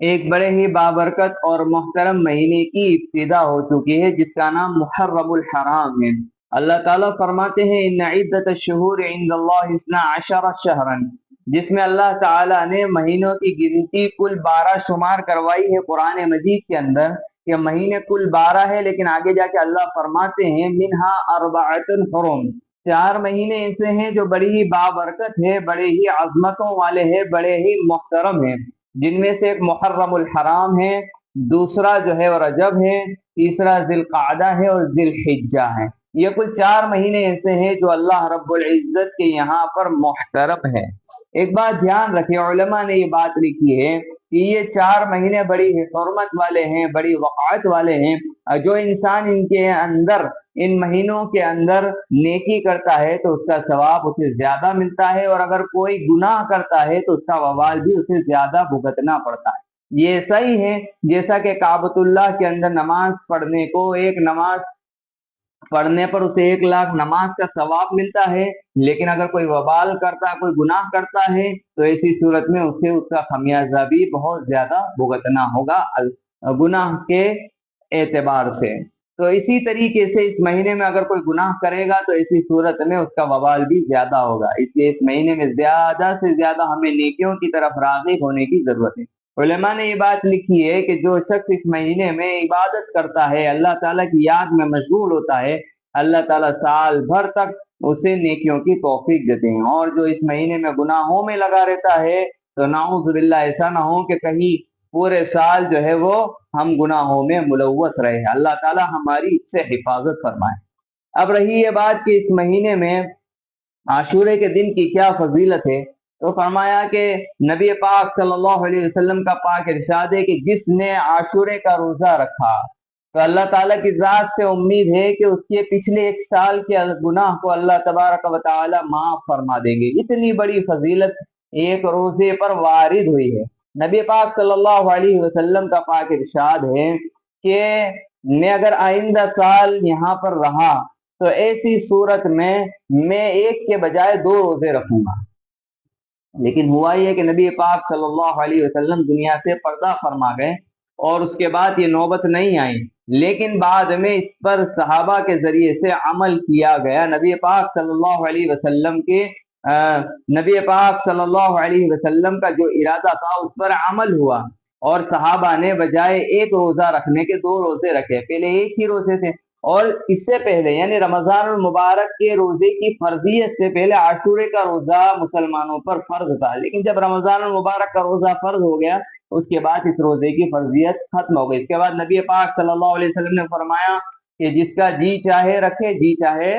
ایک بڑے ہی بابرکت اور محترم مہینے کی ابتدا ہو چکی ہے جس کا نام محرم الحرام ہے۔ اللہ تعالیٰ فرماتے ہیں ان عدت الشہور عند اللہ 12 شہرا، جس میں اللہ تعالیٰ نے مہینوں کی گنتی کل 12 شمار کروائی ہے قرآن مجید کے اندر کہ مہینے کل 12 ہے، لیکن آگے جا کے اللہ فرماتے ہیں منہا اربعۃ حرم، 4 مہینے ایسے ہیں جو بڑی ہی بابرکت ہے، بڑے ہی عظمتوں والے ہیں، بڑے ہی محترم ہیں، جن میں سے ایک محرم الحرام ہے، دوسرا جو ہے وہ رجب ہے، تیسرا ذی القعدہ ہے اور ذی الحجہ ہے۔ یہ کل 4 مہینے ایسے ہیں جو اللہ رب العزت کے یہاں پر محترم ہے۔ ایک بات دھیان رکھیں، علماء نے یہ بات لکھی ہے کہ یہ 4 مہینے بڑی حرمت والے ہیں، بڑی وقعت والے ہیں، جو انسان ان مہینوں کے اندر نیکی کرتا ہے تو اس کا ثواب اسے زیادہ ملتا ہے، اور اگر کوئی گناہ کرتا ہے تو اس کا وبال بھی اسے زیادہ بھگتنا پڑتا ہے۔ یہ صحیح ہے جیسا کہ کعبۃ اللہ کے اندر نماز پڑھنے کو، ایک نماز پڑھنے پر اسے 1 لاکھ نماز کا ثواب ملتا ہے، لیکن اگر کوئی وبال کرتا ہے، کوئی گناہ کرتا ہے تو ایسی صورت میں اسے اس کا خمیازہ بھی بہت زیادہ بھگتنا ہوگا گناہ کے اعتبار سے۔ تو اسی طریقے سے اس مہینے میں اگر کوئی گناہ کرے گا تو ایسی صورت میں اس کا وبال بھی زیادہ ہوگا، اس لیے اس مہینے میں زیادہ سے زیادہ ہمیں نیکیوں کی طرف راغب ہونے کی ضرورت ہے۔ علماء نے یہ بات لکھی ہے کہ جو شخص اس مہینے میں عبادت کرتا ہے، اللہ تعالیٰ کی یاد میں مشغول ہوتا ہے، اللہ تعالیٰ سال بھر تک اسے نیکیوں کی توفیق دیتے ہیں، اور جو اس مہینے میں گناہوں میں لگا رہتا ہے تو نعوذ باللہ ایسا نہ ہو کہ کہیں پورے سال جو ہے وہ ہم گناہوں میں ملوث رہے۔ اللہ تعالیٰ ہماری اس سے حفاظت فرمائے۔ اب رہی یہ بات کہ اس مہینے میں عاشورے کے دن کی کیا فضیلت ہے، تو فرمایا کہ نبی پاک صلی اللہ علیہ وسلم کا پاک ارشاد ہے کہ جس نے عاشورے کا روزہ رکھا تو اللہ تعالیٰ کی ذات سے امید ہے کہ اس کے پچھلے 1 سال کے گناہ کو اللہ تبارک و تعالی معاف فرما دیں گے۔ اتنی بڑی فضیلت ایک روزے پر وارد ہوئی ہے۔ نبی پاک صلی اللہ علیہ وسلم کا پاک ارشاد ہے کہ میں اگر آئندہ سال یہاں پر رہا تو ایسی صورت میں 1 کے بجائے 2 روزے رکھوں گا، لیکن ہوا یہ کہ نبی پاک صلی اللہ علیہ وسلم دنیا سے پردہ فرما گئے اور اس کے بعد یہ نوبت نہیں آئی، لیکن بعد میں اس پر صحابہ کے ذریعے سے عمل کیا گیا۔ نبی پاک صلی اللہ علیہ وسلم کا جو ارادہ تھا اس پر عمل ہوا، اور صحابہ نے بجائے 1 روزہ رکھنے کے 2 روزے رکھے۔ پہلے 1 ہی روزے تھے، اور اس سے پہلے یعنی رمضان المبارک کے روزے کی فرضیت سے پہلے عاشورے کا روزہ مسلمانوں پر فرض تھا، لیکن جب رمضان المبارک کا روزہ فرض ہو گیا اس کے بعد اس روزے کی فرضیت ختم ہو گئی۔ اس کے بعد نبی پاک صلی اللہ علیہ وسلم نے فرمایا کہ جس کا جی چاہے رکھے، جی چاہے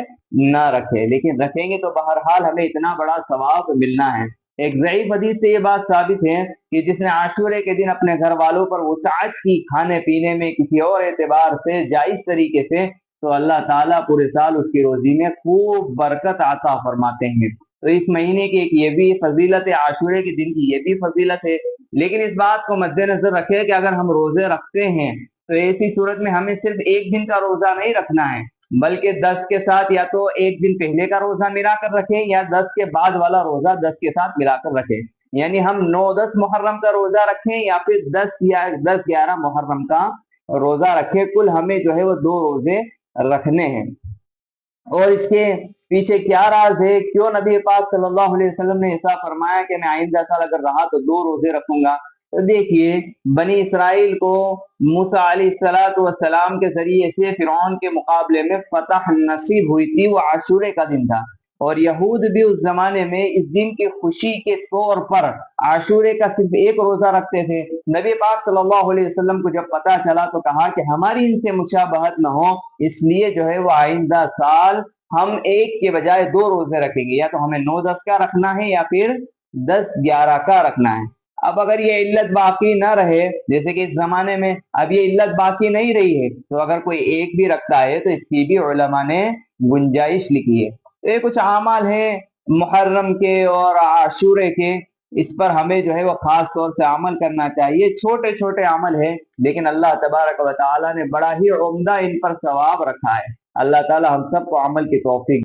نہ رکھے، لیکن رکھیں گے تو بہرحال ہمیں اتنا بڑا ثواب ملنا ہے۔ ایک ضعیف حدیث سے یہ بات ثابت ہے کہ جس نے عاشورے کے دن اپنے گھر والوں پر وسعت کی کھانے پینے میں کسی اور اعتبار سے جائز طریقے سے، تو اللہ تعالیٰ پورے سال اس کی روزی میں خوب برکت عطا فرماتے ہیں۔ تو اس مہینے کی ایک یہ بھی فضیلت ہے، عاشورے کے دن کی یہ بھی فضیلت ہے، لیکن اس بات کو مد نظر رکھے کہ اگر ہم روزے رکھتے ہیں تو ایسی صورت میں ہمیں صرف 1 دن کا روزہ نہیں رکھنا ہے، بلکہ 10 کے ساتھ یا تو 1 دن پہلے کا روزہ ملا کر رکھیں، یا 10 کے بعد والا روزہ 10 کے ساتھ ملا کر رکھیں، یعنی ہم 9-10 محرم کا روزہ رکھیں یا پھر 10-11 محرم کا روزہ رکھیں، کل ہمیں جو ہے وہ 2 روزے رکھنے ہیں۔ اور اس کے پیچھے کیا راز ہے، کیوں نبی پاک صلی اللہ علیہ وسلم نے ایسا فرمایا کہ میں آئندہ سال اگر رہا تو 2 روزے رکھوں گا؟ تو دیکھیے، بنی اسرائیل کو موسیٰ علیہ السلام کے ذریعے سے فرعون کے مقابلے میں فتح نصیب ہوئی تھی، وہ عاشورے کا دن تھا، اور یہود بھی اس زمانے میں اس دن کی خوشی کے طور پر عاشورے کا صرف 1 روزہ رکھتے تھے۔ نبی پاک صلی اللہ علیہ وسلم کو جب پتہ چلا تو کہا کہ ہماری ان سے مشابہت نہ ہو، اس لیے جو ہے وہ آئندہ سال ہم 1 کے بجائے 2 روزے رکھیں گے، یا تو ہمیں 9-10 کا رکھنا ہے یا پھر 10-11 کا رکھنا ہے۔ اب اگر یہ علت باقی نہ رہے، جیسے کہ اس زمانے میں اب یہ علت باقی نہیں رہی ہے، تو اگر کوئی 1 بھی رکھتا ہے تو اس کی بھی علماء نے گنجائش لکھی ہے۔ یہ کچھ اعمال ہیں محرم کے اور عاشورے کے، اس پر ہمیں جو ہے وہ خاص طور سے عمل کرنا چاہیے۔ چھوٹے چھوٹے عمل ہیں، لیکن اللہ تبارک و تعالیٰ نے بڑا ہی عمدہ ان پر ثواب رکھا ہے۔ اللہ تعالیٰ ہم سب کو عمل کی توفیق